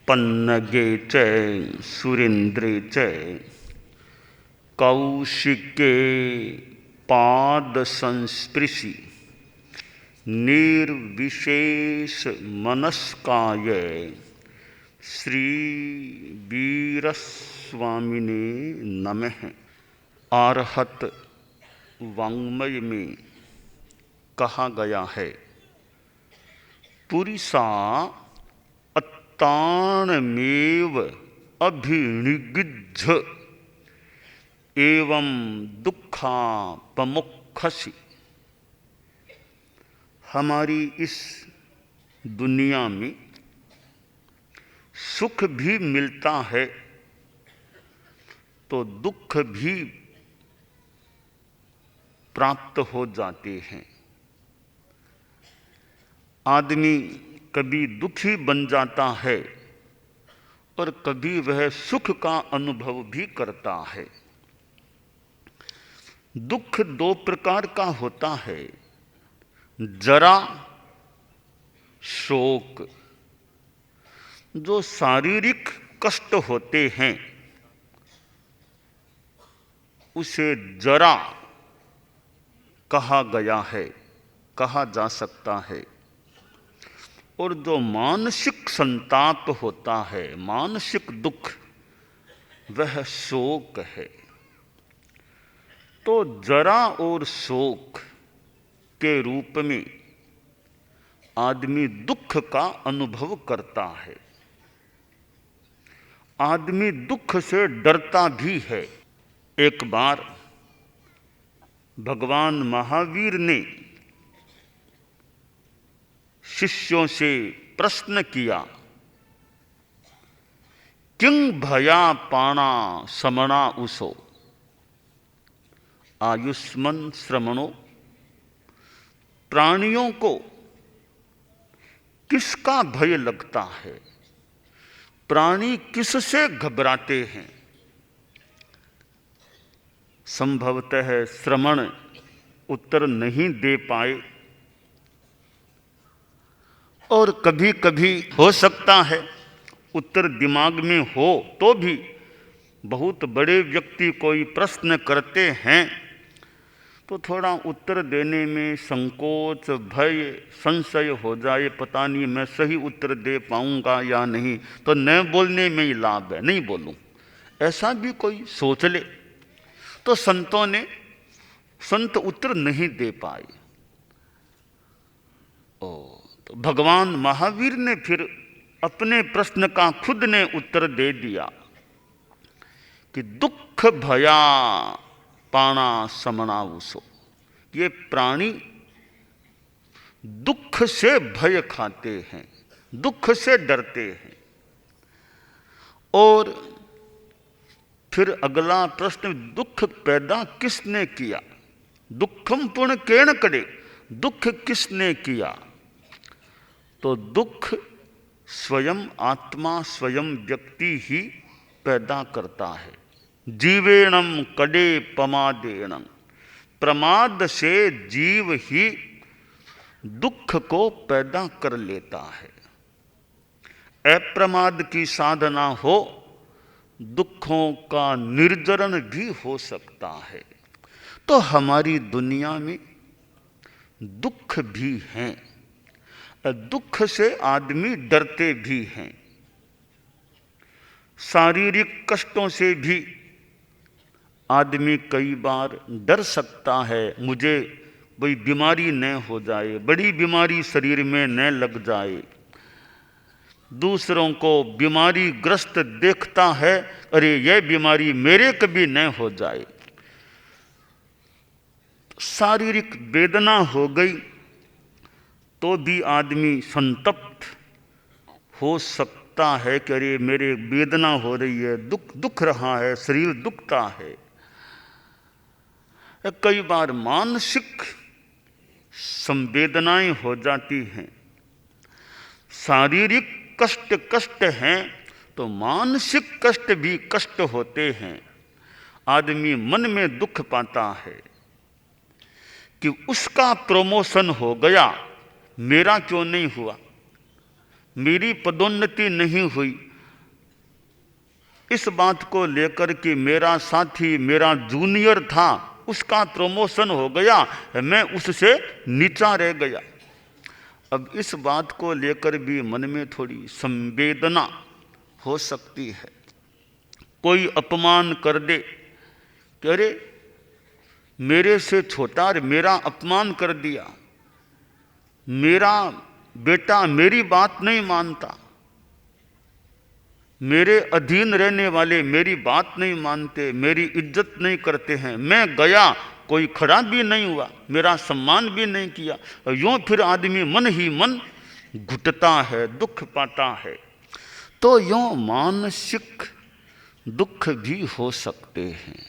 पन्नगे च सुरेन्द्रे च कौशिके पाद संस्पृशि निर्विशेष मनस्काय श्री वीरस्वामिने नमः। आर्हत वाङ्मय में कहा गया है, पुरिसा अत्तानमेव अभिनिगिद्ध एवं दुःखापमुख्यसि। हमारी इस दुनिया में सुख भी मिलता है तो दुख भी प्राप्त हो जाते हैं। आदमी कभी दुखी बन जाता है और कभी वह सुख का अनुभव भी करता है। दुख दो प्रकार का होता है, जरा, शोक। जो शारीरिक कष्ट होते हैं उसे जरा कहा गया है, कहा जा सकता है। और जो मानसिक संताप होता है, मानसिक दुख, वह शोक है। तो जरा और शोक के रूप में आदमी दुख का अनुभव करता है। आदमी दुख से डरता भी है। एक बार भगवान महावीर ने शिष्यों से प्रश्न किया, किं भया पाणा समना उसो आयुष्मन श्रमणो। प्राणियों को किसका भय लगता है, प्राणी किससे घबराते हैं? संभवतः श्रमण उत्तर नहीं दे पाए, और कभी कभी हो सकता है उत्तर दिमाग में हो तो भी बहुत बड़े व्यक्ति कोई प्रश्न करते हैं तो थोड़ा उत्तर देने में संकोच, भय, संशय हो जाए, पता नहीं मैं सही उत्तर दे पाऊंगा या नहीं, तो न बोलने में ही लाभ है, नहीं बोलूं, ऐसा भी कोई सोच ले। तो संत उत्तर नहीं दे पाए। तो भगवान महावीर ने फिर अपने प्रश्न का खुद ने उत्तर दे दिया कि दुख भया पाणा समना उसो। ये प्राणी दुख से भय खाते हैं, दुख से डरते हैं। और फिर अगला प्रश्न, दुख पैदा किसने किया? दुखम पुण्य केण करे, दुख किसने किया? तो दुख स्वयं आत्मा, स्वयं व्यक्ति ही पैदा करता है। जीवेणम कड़े पमादेणम, प्रमाद से जीव ही दुख को पैदा कर लेता है। अप्रमाद की साधना हो, दुखों का निर्जरण भी हो सकता है। तो हमारी दुनिया में दुख भी हैं, दुख से आदमी डरते भी हैं। शारीरिक कष्टों से भी आदमी कई बार डर सकता है, मुझे कोई बीमारी न हो जाए, बड़ी बीमारी शरीर में न लग जाए। दूसरों को बीमारी ग्रस्त देखता है, अरे यह बीमारी मेरे कभी न हो जाए। शारीरिक वेदना हो गई तो भी आदमी संतप्त हो सकता है कि अरे मेरे वेदना हो रही है, दुख रहा है, शरीर दुखता है। कई बार मानसिक संवेदनाएं हो जाती हैं। शारीरिक कष्ट हैं तो मानसिक कष्ट भी कष्ट होते हैं। आदमी मन में दुख पाता है कि उसका प्रमोशन हो गया, मेरा क्यों नहीं हुआ, मेरी पदोन्नति नहीं हुई, इस बात को लेकर कि मेरा साथी मेरा जूनियर था, उसका प्रमोशन हो गया, मैं उससे नीचा रह गया। अब इस बात को लेकर भी मन में थोड़ी संवेदना हो सकती है। कोई अपमान कर दे कि अरे मेरे से छोटा और मेरा अपमान कर दिया, मेरा बेटा मेरी बात नहीं मानता, मेरे अधीन रहने वाले मेरी बात नहीं मानते, मेरी इज्जत नहीं करते हैं, मैं गया कोई खड़ा भी नहीं हुआ, मेरा सम्मान भी नहीं किया। यूँ फिर आदमी मन ही मन घुटता है, दुख पाता है। तो यूँ मानसिक दुख भी हो सकते हैं।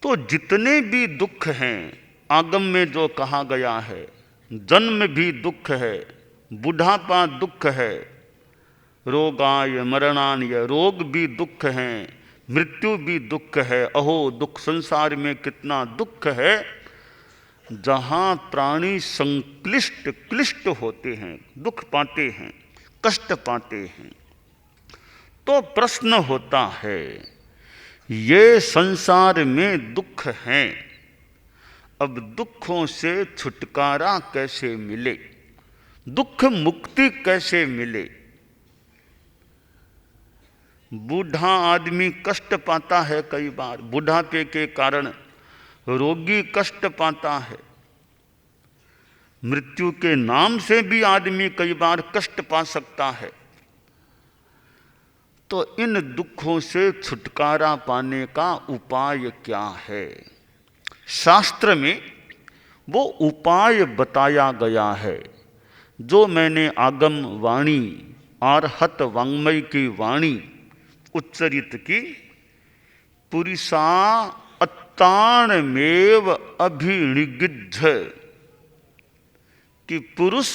तो जितने भी दुख हैं, आगम में जो कहा गया है, जन्म भी दुख है, बुढ़ापा दुख है, रोगाय मरणान्य, रोग भी दुख हैं, मृत्यु भी दुख है। अहो दुख, संसार में कितना दुख है। जहाँ प्राणी संक्लिष्ट क्लिष्ट होते हैं, दुख पाते हैं, कष्ट पाते हैं, तो प्रश्न होता है ये संसार में दुख हैं, अब दुखों से छुटकारा कैसे मिले, दुख मुक्ति कैसे मिले। बूढ़ा आदमी कष्ट पाता है, कई बार बुढ़ापे के कारण रोगी कष्ट पाता है, मृत्यु के नाम से भी आदमी कई बार कष्ट पा सकता है। तो इन दुखों से छुटकारा पाने का उपाय क्या है? शास्त्र में वो उपाय बताया गया है जो मैंने आगम वाणी आर्हत वांग्मय की वाणी उच्चरित की। पुरुषा अत्ताणमेव अभिनिगिद्ध, कि पुरुष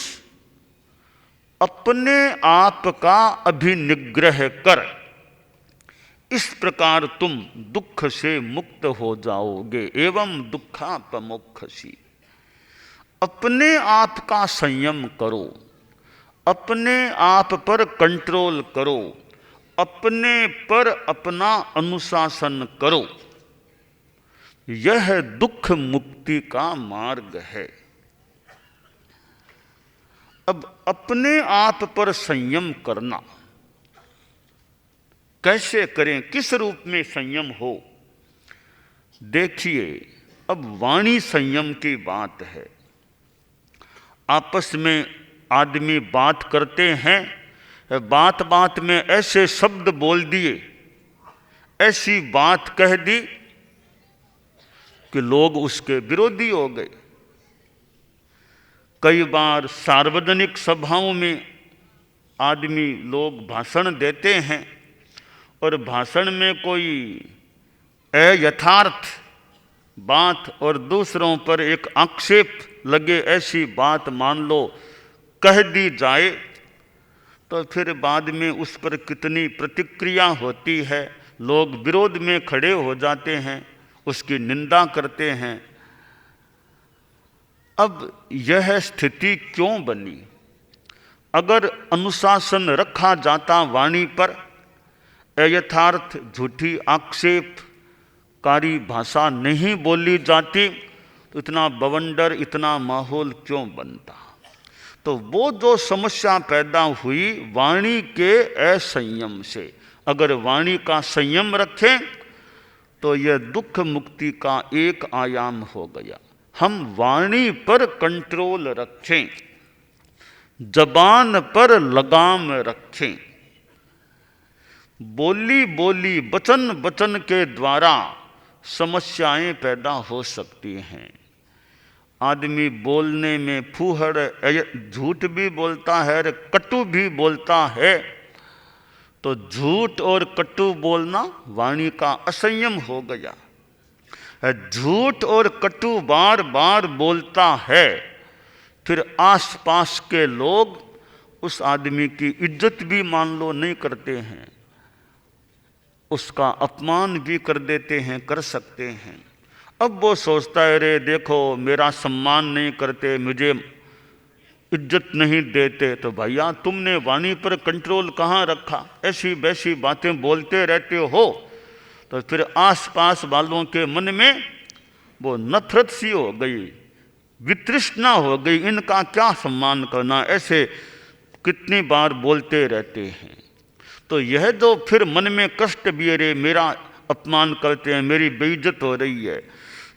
अपने आप का अभिनिग्रह कर, इस प्रकार तुम दुख से मुक्त हो जाओगे। एवं दुखापमोक्षसी, अपने आप का संयम करो, अपने आप पर कंट्रोल करो, अपने पर अपना अनुशासन करो, यह दुख मुक्ति का मार्ग है। अब अपने आप पर संयम करना कैसे करें, किस रूप में संयम हो? देखिए, अब वाणी संयम की बात है। आपस में आदमी बात करते हैं, बात बात में ऐसे शब्द बोल दिए, ऐसी बात कह दी कि लोग उसके विरोधी हो गए। कई बार सार्वजनिक सभाओं में आदमी लोग भाषण देते हैं और भाषण में कोई अयथार्थ बात और दूसरों पर एक आक्षेप लगे ऐसी बात मान लो कह दी जाए, तो फिर बाद में उस पर कितनी प्रतिक्रिया होती है, लोग विरोध में खड़े हो जाते हैं, उसकी निंदा करते हैं। अब यह स्थिति क्यों बनी? अगर अनुशासन रखा जाता वाणी पर, अयथार्थ झूठी आक्षेपकारी भाषा नहीं बोली जाती, तो इतना बवंडर, इतना माहौल क्यों बनता? तो वो जो समस्या पैदा हुई वाणी के असंयम से, अगर वाणी का संयम रखें तो यह दुख मुक्ति का एक आयाम हो गया। हम वाणी पर कंट्रोल रखें, जबान पर लगाम रखें। बोली बोली, वचन वचन के द्वारा समस्याएं पैदा हो सकती हैं। आदमी बोलने में फूहड़, झूठ भी बोलता है, कटु भी बोलता है, तो झूठ और कटु बोलना वाणी का असंयम हो गया। झूठ और कटु बार बार बोलता है, फिर आसपास के लोग उस आदमी की इज्जत भी मान लो नहीं करते हैं, उसका अपमान भी कर देते हैं, कर सकते हैं। अब वो सोचता है, रे देखो मेरा सम्मान नहीं करते, मुझे इज्जत नहीं देते तो भैया तुमने वाणी पर कंट्रोल कहाँ रखा? ऐसी वैसी बातें बोलते रहते हो तो फिर आसपास वालों के मन में वो नफरत सी हो गई, वितृष्णा हो गई, इनका क्या सम्मान करना, ऐसे कितनी बार बोलते रहते हैं। तो यह जो फिर मन में कष्ट भी है, रे मेरा अपमान करते हैं, मेरी बेइज्जत हो रही है,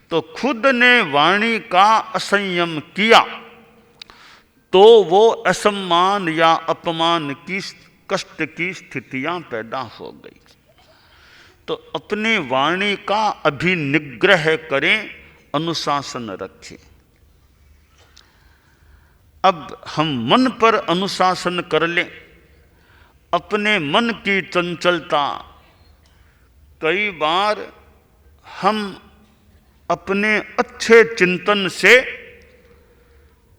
तो खुद ने वाणी का असंयम किया तो वो असम्मान या अपमान की कष्ट की स्थितियां पैदा हो गई। तो अपनी वाणी का अभिनिग्रह करें, अनुशासन रखें। अब हम मन पर अनुशासन कर लें। अपने मन की चंचलता, कई बार हम अपने अच्छे चिंतन से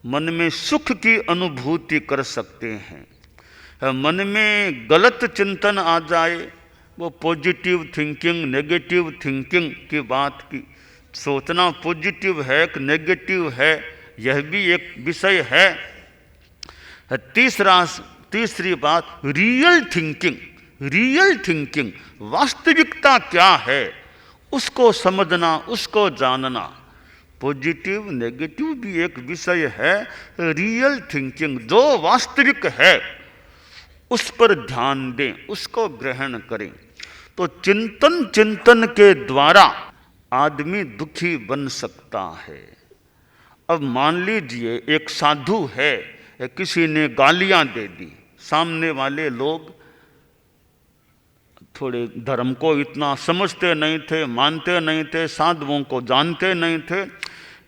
मन में सुख की अनुभूति कर सकते हैं। मन में गलत चिंतन आ जाए, वो पॉजिटिव थिंकिंग नेगेटिव थिंकिंग की बात की, सोचना पॉजिटिव है कि नेगेटिव है, यह भी एक विषय है। तीसरी बात रियल थिंकिंग, वास्तविकता क्या है उसको समझना, उसको जानना। पॉजिटिव नेगेटिव भी एक विषय है, रियल थिंकिंग जो वास्तविक है उस पर ध्यान दें, उसको ग्रहण करें। तो चिंतन के द्वारा आदमी दुखी बन सकता है। अब मान लीजिए एक साधु है, किसी ने गालियां दे दी, सामने वाले लोग थोड़े धर्म को इतना समझते नहीं थे, मानते नहीं थे, साधुओं को जानते नहीं थे,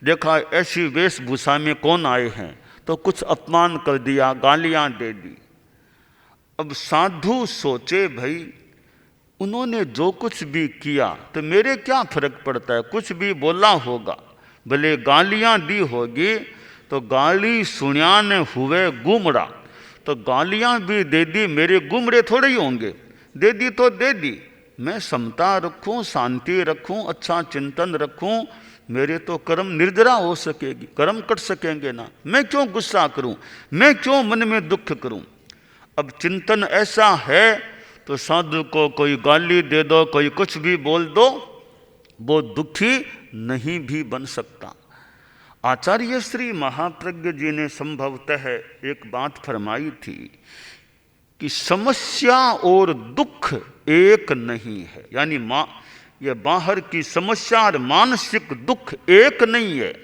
देखा ऐसी वेशभूषा में कौन आए हैं तो कुछ अपमान कर दिया, गालियां दे दी। अब साधु सोचे भाई उन्होंने जो कुछ भी किया तो मेरे क्या फर्क पड़ता है, कुछ भी बोला होगा, भले गालियां दी होगी तो गाली सुण्यान हुए गुमरा, तो गालियां भी दे दी, मेरे गुमरे थोड़े ही होंगे, दे दी तो दे दी, मैं समता रखूं, शांति रखूं, अच्छा चिंतन रखूं, मेरे तो कर्म निर्जरा हो सकेगी, कर्म कट सकेंगे ना, मैं क्यों गुस्सा करूं, मैं क्यों मन में दुख करूं। अब चिंतन ऐसा है तो साधु को कोई गाली दे दो, कोई कुछ भी बोल दो, वो दुखी नहीं भी बन सकता। आचार्य श्री महाप्रज्ञ जी ने संभवतः एक बात फरमाई थी कि समस्या और दुख एक नहीं है, यानी ये बाहर की समस्या और मानसिक दुख एक नहीं है।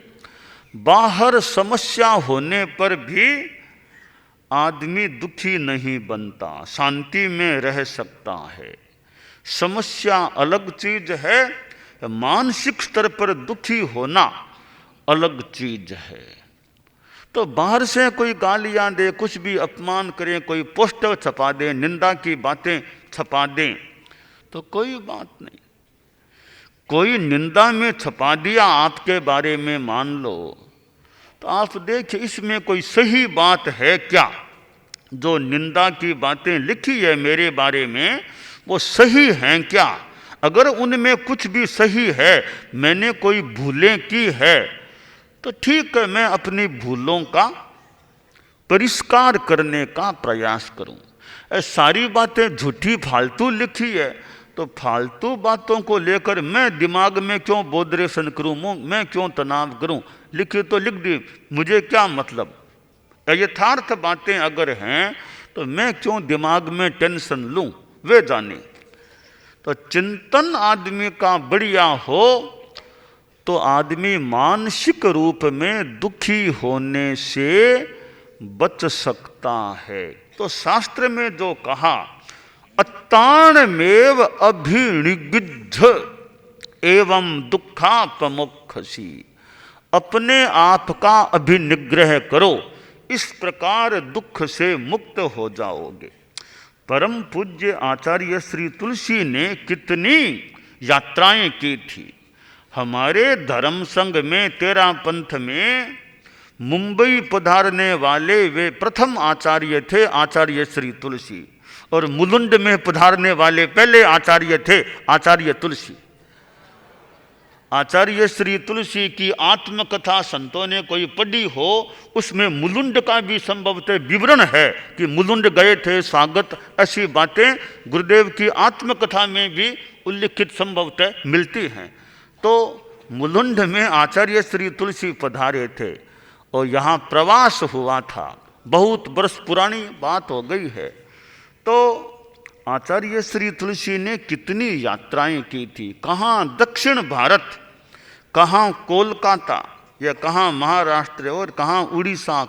बाहर समस्या होने पर भी आदमी दुखी नहीं बनता, शांति में रह सकता है। समस्या अलग चीज है, मानसिक स्तर पर दुखी होना अलग चीज है। तो बाहर से कोई गालियां दे, कुछ भी अपमान करें, कोई पोस्टर छपा दे, निंदा की बातें छपा दें तो कोई बात नहीं। कोई निंदा में छपा दिया आपके बारे में मान लो, तो आप देखिए इसमें कोई सही बात है क्या? जो निंदा की बातें लिखी है मेरे बारे में वो सही हैं क्या? अगर उनमें कुछ भी सही है, मैंने कोई भूलें की है तो ठीक है, मैं अपनी भूलों का परिष्कार करने का प्रयास करूं। सारी बातें झूठी फालतू लिखी है तो फालतू बातों को लेकर मैं दिमाग में क्यों बोधरेशन करूं, मैं क्यों तनाव करूं? लिखी तो लिख दी, मुझे क्या मतलब? यथार्थ बातें अगर हैं तो मैं क्यों दिमाग में टेंशन लूं, वे जाने। तो चिंतन आदमी का बढ़िया हो तो आदमी मानसिक रूप में दुखी होने से बच सकता है। तो शास्त्र में जो कहा अत्ताणमेव अभिनिगिद्ध एवं दुखापमुख्यसी, अपने आप का अभिनिग्रह करो, इस प्रकार दुख से मुक्त हो जाओगे। परम पूज्य आचार्य श्री तुलसी ने कितनी यात्राएं की थी। हमारे धर्म संघ में 13 पंथ में मुंबई पधारने वाले वे प्रथम आचार्य थे, आचार्य श्री तुलसी, और मुलुंड में पधारने वाले पहले आचार्य थे, आचार्य तुलसी। आचार्य श्री तुलसी की आत्मकथा संतों ने कोई पढ़ी हो, उसमें मुलुंड का भी संभवतः विवरण है कि मुलुंड गए थे, स्वागत, ऐसी बातें गुरुदेव की आत्मकथा में भी उल्लिखित संभवतः मिलती हैं। तो मुलुंड में आचार्य श्री तुलसी पधारे थे और यहाँ प्रवास हुआ था। बहुत वर्ष पुरानी बात हो गई है। तो आचार्य श्री तुलसी ने कितनी यात्राएं की थी, कहाँ दक्षिण भारत, कहाँ कोलकाता या कहाँ महाराष्ट्र और कहाँ उड़ीसा,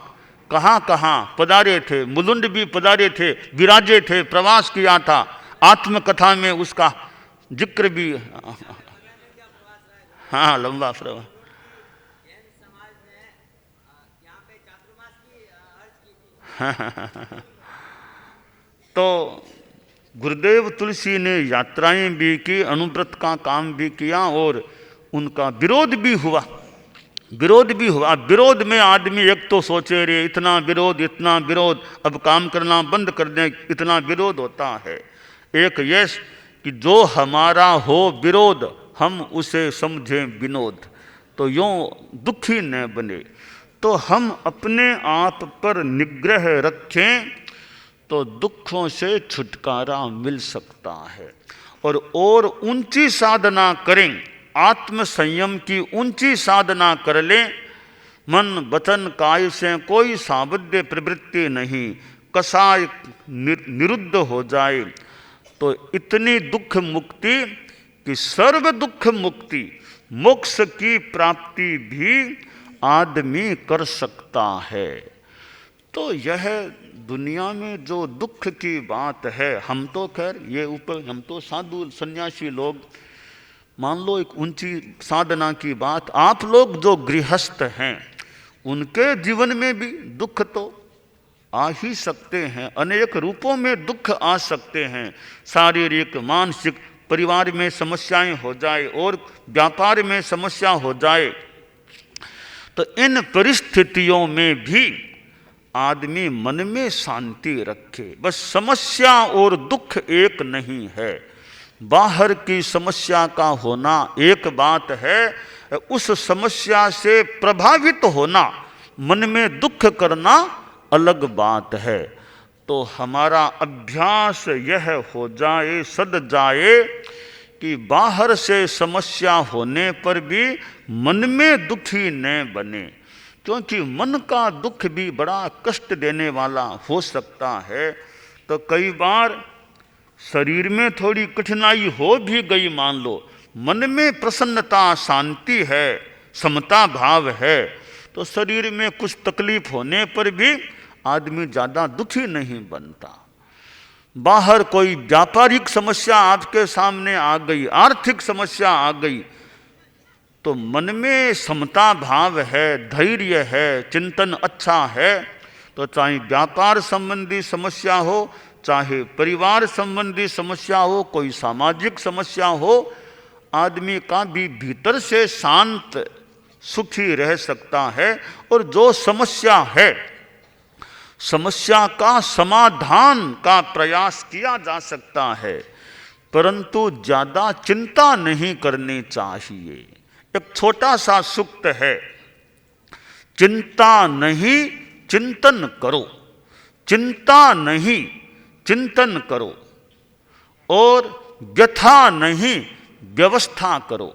कहाँ कहाँ पधारे थे। मुलुंड भी पधारे थे, विराजे थे, प्रवास किया था। आत्मकथा में उसका जिक्र भी, हाँ लंबा प्रवास। तो गुरुदेव तुलसी ने यात्राएं भी की, अनुव्रत का काम भी किया और उनका विरोध भी हुआ। विरोध में आदमी एक तो सोचे रे इतना विरोध, अब काम करना बंद कर दें, इतना विरोध होता है। एक ये कि जो हमारा हो विरोध हम उसे समझें विनोद, तो यूँ दुखी न बने। तो हम अपने आप पर निग्रह रखें तो दुखों से छुटकारा मिल सकता है। और ऊंची साधना करें, आत्म संयम की ऊंची साधना कर लें। मन वचन काय से कोई सावध्य प्रवृत्ति नहीं, कसाय निरुद्ध हो जाए तो इतनी दुख मुक्ति कि सर्व दुख मुक्ति, मोक्ष की प्राप्ति भी आदमी कर सकता है। तो यह दुनिया में जो दुख की बात है, हम तो खैर ये ऊपर, हम तो साधु सन्यासी लोग, मान लो एक ऊंची साधना की बात, आप लोग जो गृहस्थ हैं उनके जीवन में भी दुख तो आ ही सकते हैं, अनेक रूपों में दुख आ सकते हैं। शारीरिक, मानसिक, परिवार में समस्याएं हो जाए और व्यापार में समस्या हो जाए। तो इन परिस्थितियों में भी आदमी मन में शांति रखे। बस समस्या और दुख एक नहीं है। बाहर की समस्या का होना एक बात है, उस समस्या से प्रभावित होना, मन में दुख करना अलग बात है। तो हमारा अभ्यास यह हो जाए, सद जाए कि बाहर से समस्या होने पर भी मन में दुखी न बने, क्योंकि मन का दुख भी बड़ा कष्ट देने वाला हो सकता है। तो कई बार शरीर में थोड़ी कठिनाई हो भी गई, मान लो मन में प्रसन्नता, शांति है, समता भाव है, तो शरीर में कुछ तकलीफ होने पर भी आदमी ज़्यादा दुखी नहीं बनता। बाहर कोई व्यापारिक समस्या आपके सामने आ गई, आर्थिक समस्या आ गई, तो मन में समता भाव है, धैर्य है, चिंतन अच्छा है, तो चाहे व्यापार संबंधी समस्या हो, चाहे परिवार संबंधी समस्या हो, कोई सामाजिक समस्या हो, आदमी का भी भीतर से शांत सुखी रह सकता है। और जो समस्या है, समस्या का समाधान का प्रयास किया जा सकता है, परंतु ज़्यादा चिंता नहीं करनी चाहिए। एक छोटा सा सूक्त है, चिंता नहीं चिंतन करो, चिंता नहीं चिंतन करो, और व्यथा नहीं व्यवस्था करो,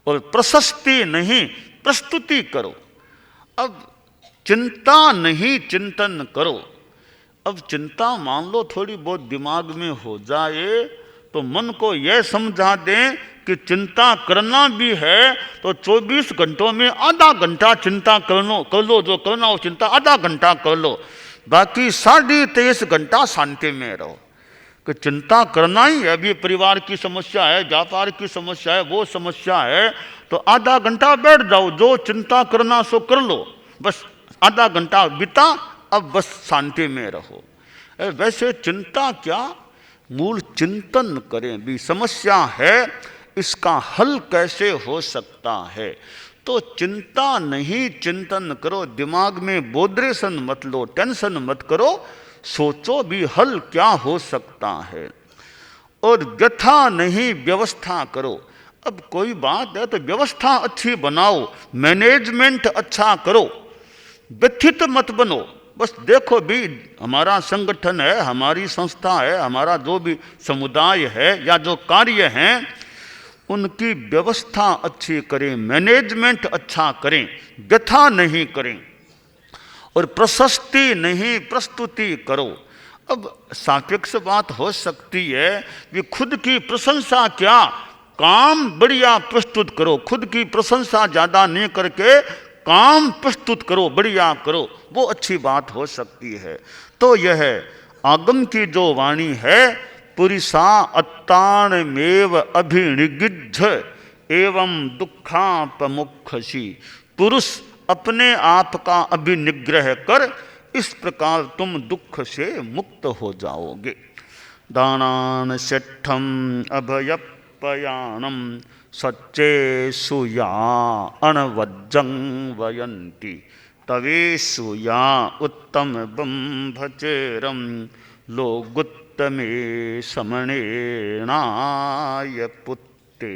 और प्रशस्ति नहीं प्रस्तुति करो। अब चिंता नहीं चिंतन करो। अब चिंता मान लो थोड़ी बहुत दिमाग में हो जाए तो मन को यह समझा दें कि चिंता करना भी है तो 24 घंटों में आधा घंटा चिंता कर लो, जो करना हो चिंता आधा घंटा कर लो, बाकी 23.5 घंटा शांति में रहो। कि चिंता करना ही है, अभी परिवार की समस्या है, व्यापार की समस्या है, वो समस्या है, तो आधा घंटा बैठ जाओ, जो चिंता करना सो कर लो, बस आधा घंटा बिता, अब बस शांति में रहो। वैसे चिंता क्या, मूल चिंतन करें भी, समस्या है इसका हल कैसे हो सकता है। तो चिंता नहीं चिंतन करो, दिमाग में बोधरेशन मत लो, टेंशन मत करो, सोचो भी हल क्या हो सकता है। और व्यथा नहीं व्यवस्था करो। अब कोई बात है तो व्यवस्था अच्छी बनाओ, मैनेजमेंट अच्छा करो, व्यथित मत बनो। बस देखो भी हमारा संगठन है, हमारी संस्था है, हमारा जो भी समुदाय है या जो कार्य हैं उनकी व्यवस्था अच्छी करें, मैनेजमेंट अच्छा करें, व्यथा नहीं करें और प्रशस्ति नहीं प्रस्तुति करो। अब सापेक्ष बात हो सकती है कि खुद की प्रशंसा क्या, काम बढ़िया प्रस्तुत करो, खुद की प्रशंसा ज़्यादा नहीं करके काम प्रस्तुत करो, बढ़िया करो, वो अच्छी बात हो सकती है। तो यह आगम की जो वाणी है, पुरुषा अत्तानमेव अभिनिगिज्झ एवं दुखापमुखसी, पुरुष अपने आप का अभिनिग्रह कर इस प्रकार तुम दुख से मुक्त हो जाओगे। दानान सेठम अभयपयानम सच्चेषु या अणवज्जं वयन्ति तवेषु या उत्तम ब्रह्मचर्यं लोगुत्तमे समणेनाय पुत्ते।